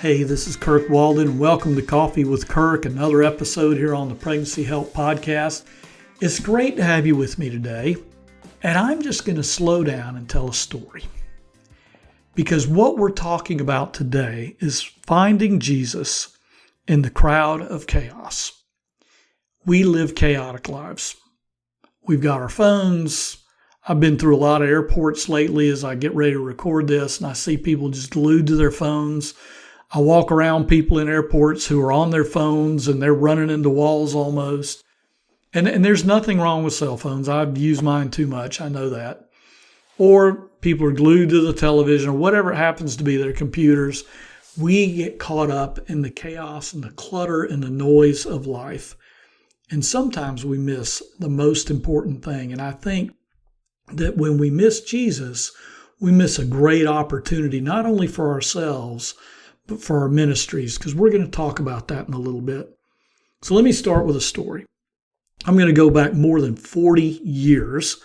Hey, this is Kirk Walden. Welcome to Coffee with Kirk, another episode here on the Pregnancy Help Podcast. It's great to have you with me today, and I'm just going to slow down and tell a story. Because what we're talking about today is finding Jesus in the crowd of chaos. We live chaotic lives. We've got our phones. I've been through a lot of airports lately as I get ready to record this, and I see people just glued to their phones. I walk around people in airports who are on their phones and they're running into walls almost. And there's nothing wrong with cell phones. I've used mine too much. I know that. Or people are glued to the television or whatever it happens to be, their computers. We get caught up in the chaos and the clutter and the noise of life. And sometimes we miss the most important thing. And I think that when we miss Jesus, we miss a great opportunity, not only for ourselves, but for our ministries, because we're going to talk about that in a little bit. So let me start with a story. I'm going to go back more than 40 years,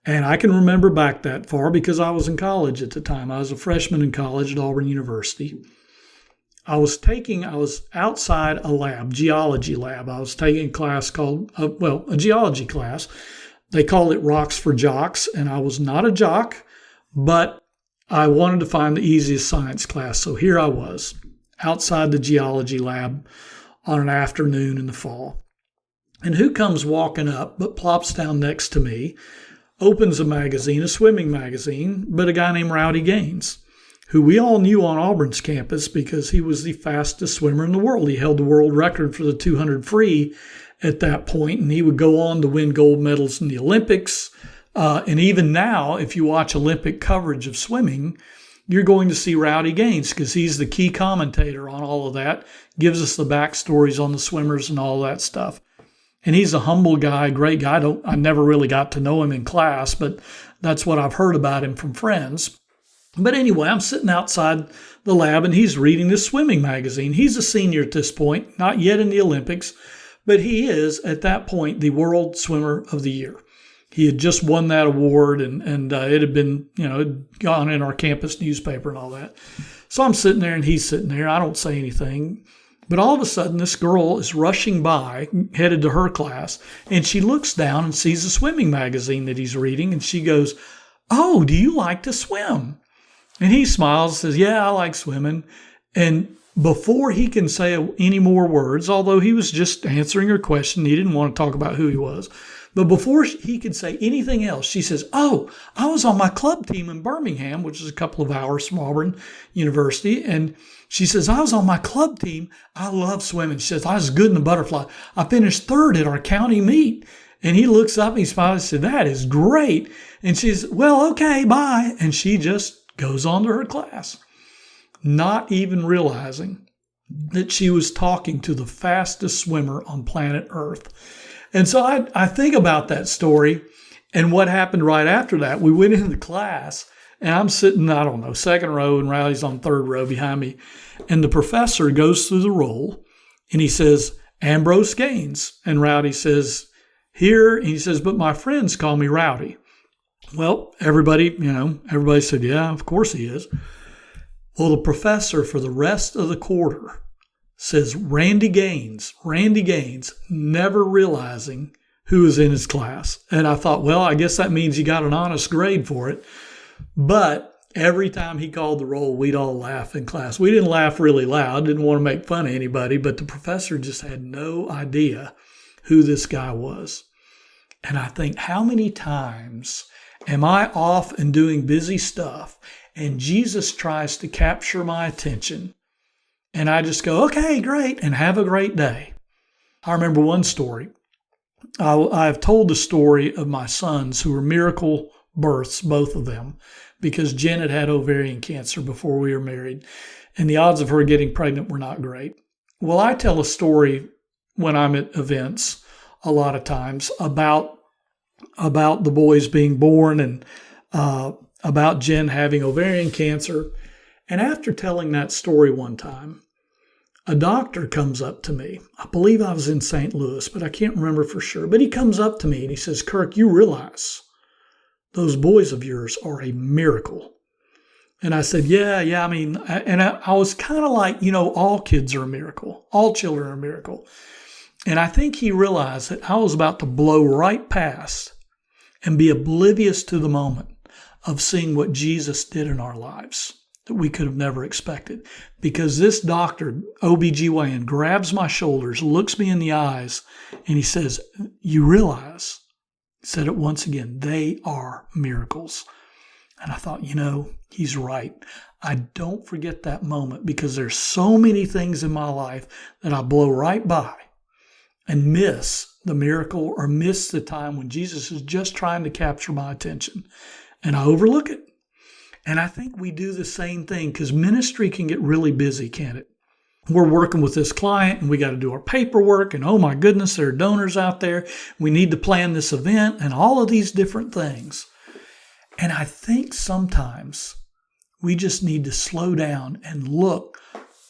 and I can remember back that far because I was in college at the time. I was a freshman in college at Auburn University. I was outside a lab, geology lab. I was taking a class called, a geology class. They call it Rocks for Jocks, and I was not a jock, but I wanted to find the easiest science class. So here I was outside the geology lab on an afternoon in the fall. And who comes walking up but plops down next to me, opens a magazine, a swimming magazine, but a guy named Rowdy Gaines, who we all knew on Auburn's campus because he was the fastest swimmer in the world. He held the world record for the 200 free at that point, and he would go on to win gold medals in the Olympics. And even now, if you watch Olympic coverage of swimming, you're going to see Rowdy Gaines because he's the key commentator on all of that, gives us the backstories on the swimmers and all that stuff. And he's a humble guy, great guy. I never really got to know him in class, but that's what I've heard about him from friends. But anyway, I'm sitting outside the lab and he's reading this swimming magazine. He's a senior at this point, not yet in the Olympics, but he is at that point the world swimmer of the year. He had just won that award and it had been, it'd gone in our campus newspaper and all that. So I'm sitting there and he's sitting there. I don't say anything. But all of a sudden, this girl is rushing by, headed to her class, and she looks down and sees a swimming magazine that he's reading, and she goes, "Oh, do you like to swim?" And he smiles, says, "Yeah, I like swimming." And before he can say any more words, although he was just answering her question, he didn't want to talk about who he was, but before he could say anything else, she says, "Oh, I was on my club team in Birmingham," which is a couple of hours from Auburn University, and she says, "I was on my club team. I love swimming." She says, "I was good in the butterfly. I finished third at our county meet." And he looks up and he smiles and said, "That is great." And she says, "Well, okay, bye." And she just goes on to her class, not even realizing that she was talking to the fastest swimmer on planet Earth. And so I think about that story and what happened right after that. We went into class and I'm sitting, I don't know, second row and Rowdy's on third row behind me. And the professor goes through the roll and he says, "Ambrose Gaines." And Rowdy says, "Here." And he says, "But my friends call me Rowdy." Well, everybody said, "Yeah, of course he is." Well, the professor for the rest of the quarter says, Randy Gaines, never realizing who was in his class. And I thought, well, I guess that means he got an honest grade for it. But every time he called the roll, we'd all laugh in class. We didn't laugh really loud, didn't want to make fun of anybody, but the professor just had no idea who this guy was. And I think, how many times am I off and doing busy stuff and Jesus tries to capture my attention? And I just go, "Okay, great," and have a great day. I remember one story. I've told the story of my sons who were miracle births, both of them, because Jen had ovarian cancer before we were married, and the odds of her getting pregnant were not great. Well, I tell a story when I'm at events a lot of times about the boys being born and about Jen having ovarian cancer. And after telling that story one time, a doctor comes up to me. I believe I was in St. Louis, but I can't remember for sure. But he comes up to me and he says, "Kirk, you realize those boys of yours are a miracle." And I said, yeah. I was kind of like, all kids are a miracle. All children are a miracle. And I think he realized that I was about to blow right past and be oblivious to the moment of seeing what Jesus did in our lives that we could have never expected. Because this doctor, OBGYN, grabs my shoulders, looks me in the eyes, and he says, you realize, said it once again, they are miracles. And I thought, he's right. I don't forget that moment because there's so many things in my life that I blow right by and miss the miracle or miss the time when Jesus is just trying to capture my attention. And I overlook it. And I think we do the same thing because ministry can get really busy, can't it? We're working with this client and we got to do our paperwork and oh my goodness, there are donors out there. We need to plan this event and all of these different things. And I think sometimes we just need to slow down and look,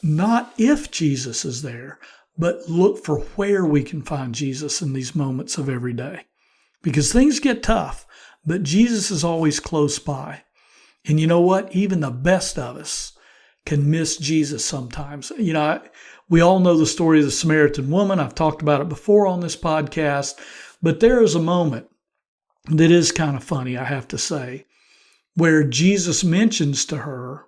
not if Jesus is there, but look for where we can find Jesus in these moments of every day. Because things get tough, but Jesus is always close by. And you know what? Even the best of us can miss Jesus sometimes. We all know the story of the Samaritan woman. I've talked about it before on this podcast, but there is a moment that is kind of funny, I have to say, where Jesus mentions to her,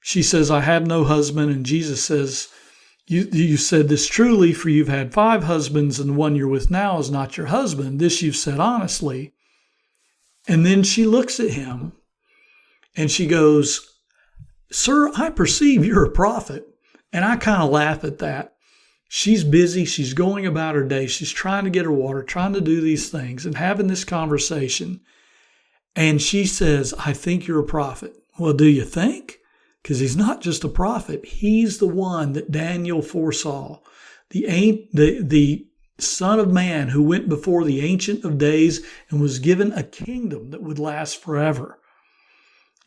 she says, I have no husband. And Jesus says, you said this truly, for you've had 5 husbands and the one you're with now is not your husband. This you've said honestly. And then she looks at him and she goes, Sir, I perceive you're a prophet. And I kind of laugh at that. She's busy. She's going about her day. She's trying to get her water, trying to do these things and having this conversation. And she says, I think you're a prophet. Well, do you think? Because he's not just a prophet. He's the one that Daniel foresaw. The Son of Man who went before the Ancient of Days and was given a kingdom that would last forever.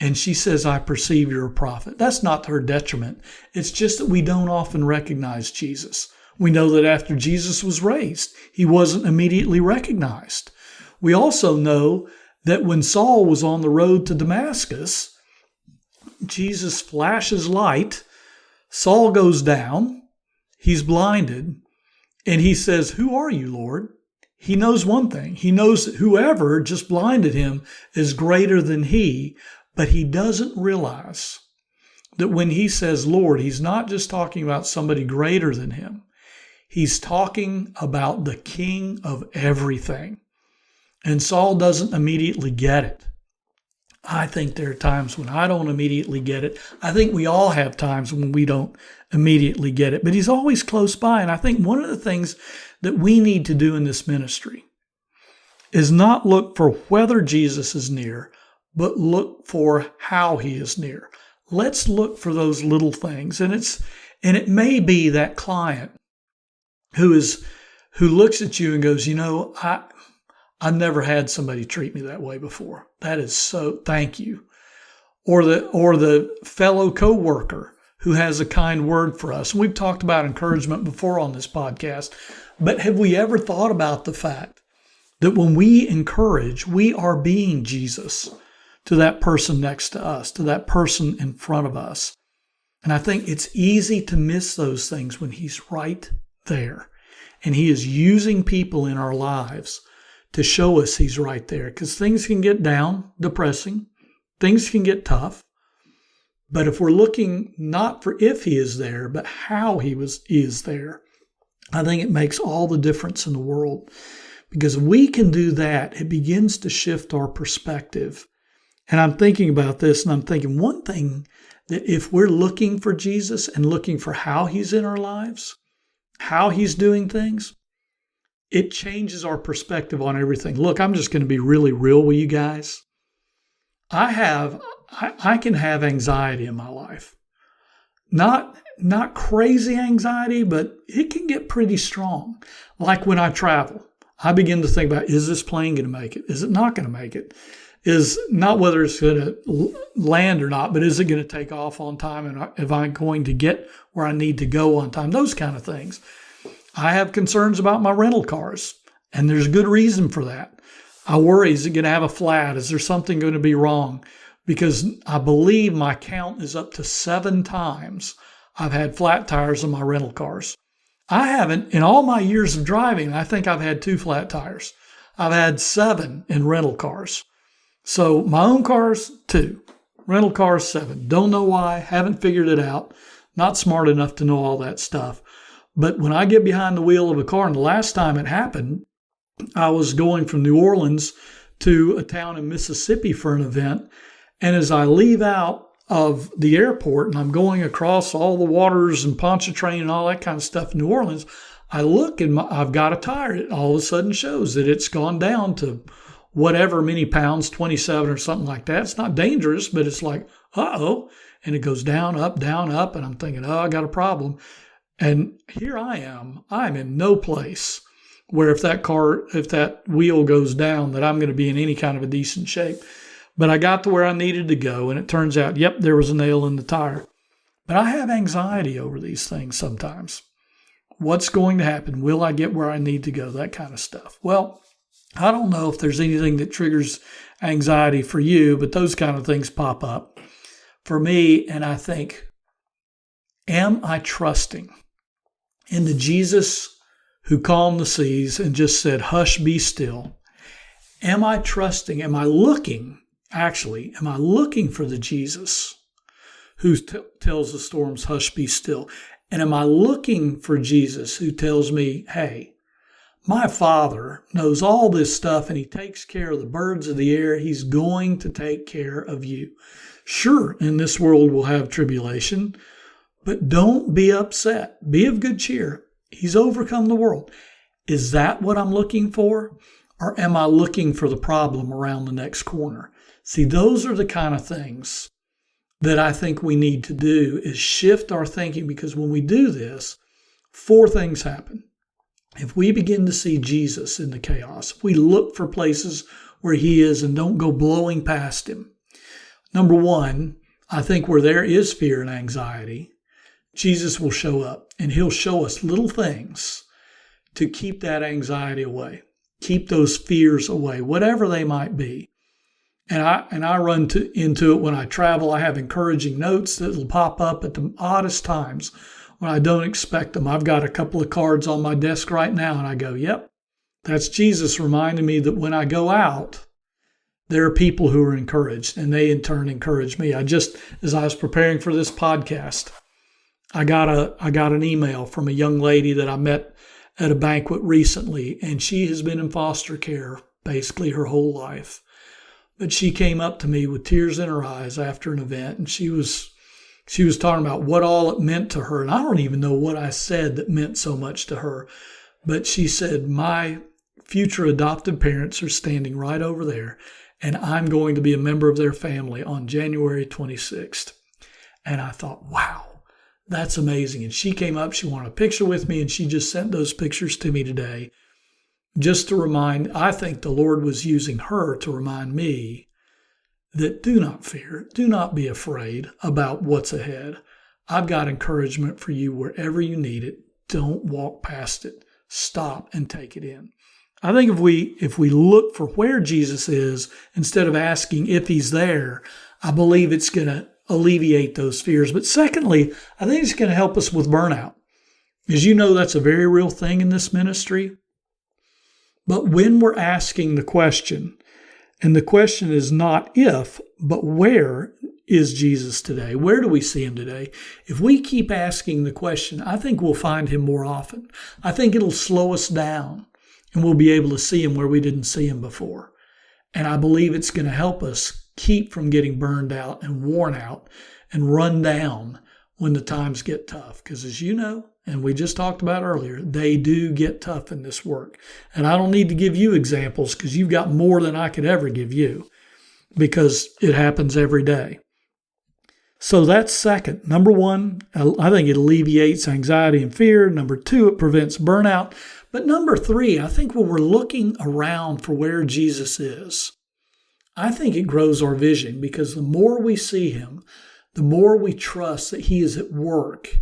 And she says, I perceive you're a prophet. That's not to her detriment. It's just that we don't often recognize Jesus. We know that after Jesus was raised, he wasn't immediately recognized. We also know that when Saul was on the road to Damascus, Jesus flashes light. Saul goes down. He's blinded. And he says, who are you, Lord? He knows one thing. He knows that whoever just blinded him is greater than he. But he doesn't realize that when he says Lord, he's not just talking about somebody greater than him. He's talking about the King of everything. And Saul doesn't immediately get it. I think there are times when I don't immediately get it. I think we all have times when we don't immediately get it. But he's always close by. And I think one of the things that we need to do in this ministry is not look for whether Jesus is near, but look for how he is near. Let's look for those little things. And it may be that client who looks at you and goes, I've never had somebody treat me that way before. That is so, thank you. Or the fellow coworker who has a kind word for us. And we've talked about encouragement before on this podcast, but have we ever thought about the fact that when we encourage, we are being Jesus to that person next to us, to that person in front of us? And I think it's easy to miss those things when he's right there. And he is using people in our lives to show us he's right there. Because things can get down, depressing. Things can get tough. But if we're looking not for if he is there, but how he is there, I think it makes all the difference in the world. Because if we can do that, it begins to shift our perspective. And I'm thinking about this, and I'm thinking one thing, that if we're looking for Jesus and looking for how he's in our lives, how he's doing things, it changes our perspective on everything. Look, I'm just going to be really real with you guys. I can have anxiety in my life. Not crazy anxiety, but it can get pretty strong. Like when I travel, I begin to think about, is this plane going to make it? Is it not going to make it? Is not whether it's going to land or not, but is it going to take off on time? And if I'm going to get where I need to go on time? Those kind of things. I have concerns about my rental cars, and there's good reason for that. I worry, is it going to have a flat? Is there something going to be wrong? because I believe my count is up to 7 times I've had flat tires on my rental cars. I haven't, in all my years of driving, I think I've had 2 flat tires. I've had 7 in rental cars. So my own cars, 2. Rental cars, 7. Don't know why. Haven't figured it out. Not smart enough to know all that stuff. But when I get behind the wheel of a car, and the last time it happened, I was going from New Orleans to a town in Mississippi for an event. And as I leave out of the airport and I'm going across all the waters and Pontchartrain and all that kind of stuff in New Orleans, I look and I've got a tire. It all of a sudden shows that it's gone down to whatever many pounds, 27 or something like that. It's not dangerous, but it's like, uh-oh. And it goes down, up, and I'm thinking, oh, I got a problem. And here I am. I'm in no place where if that wheel goes down, that I'm going to be in any kind of a decent shape. But I got to where I needed to go, and it turns out, yep, there was a nail in the tire. But I have anxiety over these things sometimes. What's going to happen? Will I get where I need to go? That kind of stuff. Well, I don't know if there's anything that triggers anxiety for you, but those kind of things pop up for me. And I think, am I trusting in the Jesus who calmed the seas and just said, hush, be still? Am I trusting? Am I looking for the Jesus who tells the storms, hush, be still? And am I looking for Jesus who tells me, hey, my Father knows all this stuff and he takes care of the birds of the air. He's going to take care of you. Sure, in this world we'll have tribulation, but don't be upset. Be of good cheer. He's overcome the world. Is that what I'm looking for? Or am I looking for the problem around the next corner? See, those are the kind of things that I think we need to do, is shift our thinking, because when we do this, 4 things happen. If we begin to see Jesus in the chaos, if we look for places where he is and don't go blowing past him. Number 1, I think where there is fear and anxiety, Jesus will show up and he'll show us little things to keep that anxiety away, keep those fears away, whatever they might be. And I run into it when I travel. I have encouraging notes that will pop up at the oddest times when I don't expect them. I've got a couple of cards on my desk right now, and I go, yep, that's Jesus reminding me that when I go out, there are people who are encouraged, and they in turn encourage me. As I was preparing for this podcast, I got an email from a young lady that I met at a banquet recently, and she has been in foster care basically her whole life. But she came up to me with tears in her eyes after an event, and she was talking about what all it meant to her. And I don't even know what I said that meant so much to her. But she said, my future adopted parents are standing right over there, and I'm going to be a member of their family on January 26th. And I thought, wow, that's amazing. And she came up, she wanted a picture with me, and she just sent those pictures to me today. Just to remind, I think the Lord was using her to remind me that do not fear, do not be afraid about what's ahead. I've got encouragement for you wherever you need it. Don't walk past it. Stop and take it in. I think if we look for where Jesus is instead of asking if he's there, I believe it's going to alleviate those fears. But secondly, I think it's going to help us with burnout. As you know, that's a very real thing in this ministry. But when we're asking the question, and the question is not if, but where is Jesus today? Where do we see him today? If we keep asking the question, I think we'll find him more often. I think it'll slow us down, and we'll be able to see him where we didn't see him before. And I believe it's going to help us keep from getting burned out and worn out and run down when the times get tough. Because as you know, and we just talked about earlier, they do get tough in this work. And I don't need to give you examples because you've got more than I could ever give you, because it happens every day. So that's second. Number 1, I think it alleviates anxiety and fear. Number 2, it prevents burnout. But number 3, I think when we're looking around for where Jesus is, I think it grows our vision, because the more we see him, the more we trust that he is at work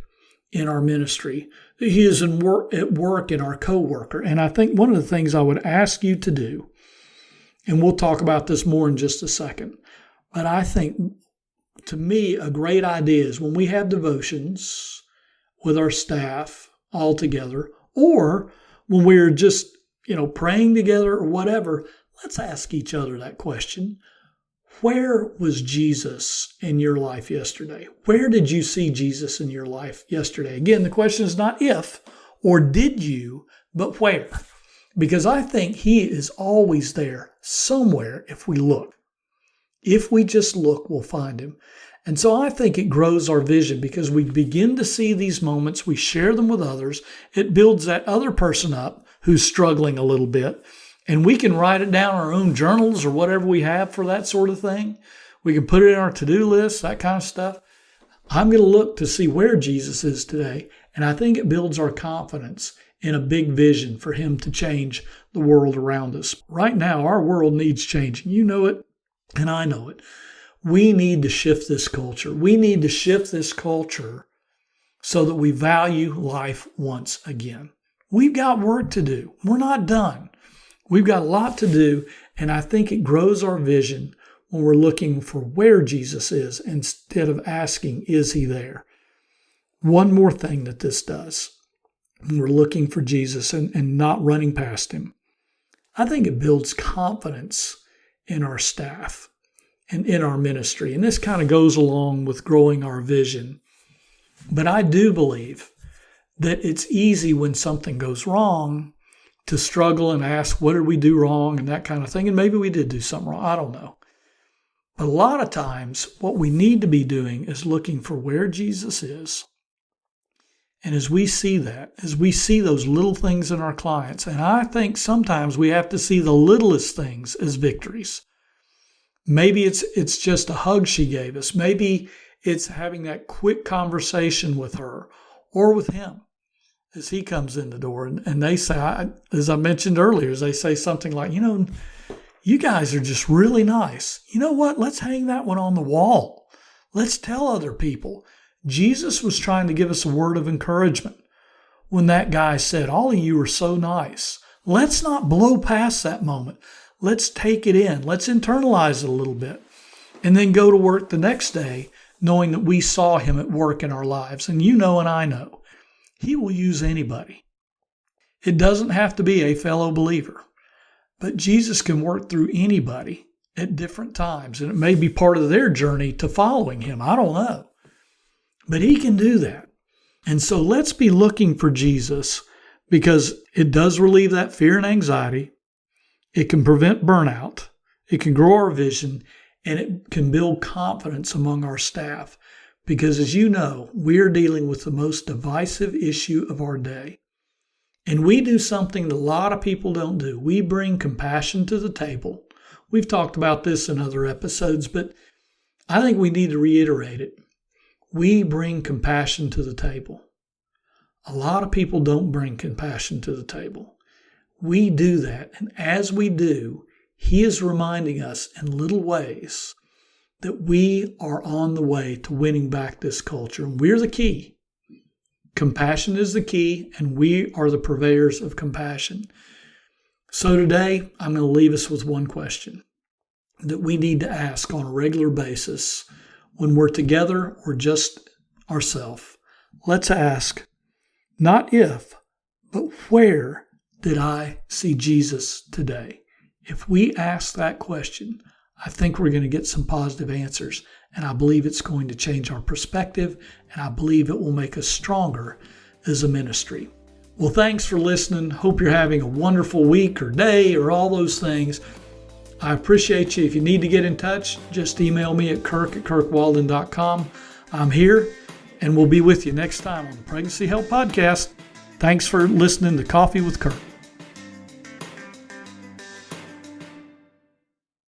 in our ministry. He is at work in our coworker. And I think one of the things I would ask you to do, and we'll talk about this more in just a second, But I think, to me, a great idea is when we have devotions with our staff all together, or when we're just, praying together or whatever, let's ask each other that question. Where was Jesus in your life yesterday? Where did you see Jesus in your life yesterday? Again, the question is not if or did you, but where. Because I think he is always there somewhere if we look. If we just look, we'll find him. And so I think it grows our vision because we begin to see these moments, we share them with others, it builds that other person up who's struggling a little bit, and we can write it down in our own journals or whatever we have for that sort of thing. We can put it in our to-do list, that kind of stuff. I'm going to look to see where Jesus is today, and I think it builds our confidence in a big vision for him to change the world around us. Right now, our world needs changing. You know it, and I know it. We need to shift this culture. We need to shift this culture so that we value life once again. We've got work to do. We're not done. We've got a lot to do, and I think it grows our vision when we're looking for where Jesus is instead of asking, is he there? One more thing that this does, when we're looking for Jesus and not running past him, I think it builds confidence in our staff and in our ministry. And this kind of goes along with growing our vision. But I do believe that it's easy when something goes wrong to struggle and ask, what did we do wrong, and that kind of thing. And maybe we did do something wrong. I don't know. But a lot of times what we need to be doing is looking for where Jesus is. And as we see that, as we see those little things in our clients, and I think sometimes we have to see the littlest things as victories. Maybe it's just a hug she gave us. Maybe it's having that quick conversation with her or with him as he comes in the door. And they say, as I mentioned earlier, they say something like, you guys are just really nice. You know what? Let's hang that one on the wall. Let's tell other people. Jesus was trying to give us a word of encouragement when that guy said, all of you are so nice. Let's not blow past that moment. Let's take it in. Let's internalize it a little bit and then go to work the next day knowing that we saw him at work in our lives. And you know and I know he will use anybody. It doesn't have to be a fellow believer, but Jesus can work through anybody at different times. And it may be part of their journey to following him. I don't know. But he can do that. And so let's be looking for Jesus because it does relieve that fear and anxiety. It can prevent burnout. It can grow our vision, and it can build confidence among our staff. Because as you know, we are dealing with the most divisive issue of our day. And we do something that a lot of people don't do. We bring compassion to the table. We've talked about this in other episodes, but I think we need to reiterate it. We bring compassion to the table. A lot of people don't bring compassion to the table. We do that, and as we do, he is reminding us in little ways that we are on the way to winning back this culture. And we're the key. Compassion is the key, and we are the purveyors of compassion. So today, I'm going to leave us with one question that we need to ask on a regular basis when we're together or just ourselves. Let's ask, not if, but where did I see Jesus today? If we ask that question, I think we're going to get some positive answers, and I believe it's going to change our perspective, and I believe it will make us stronger as a ministry. Well, thanks for listening. Hope you're having a wonderful week or day or all those things. I appreciate you. If you need to get in touch, just email me at kirk@kirkwalden.com. I'm here, and we'll be with you next time on the Pregnancy Help Podcast. Thanks for listening to Coffee with Kirk.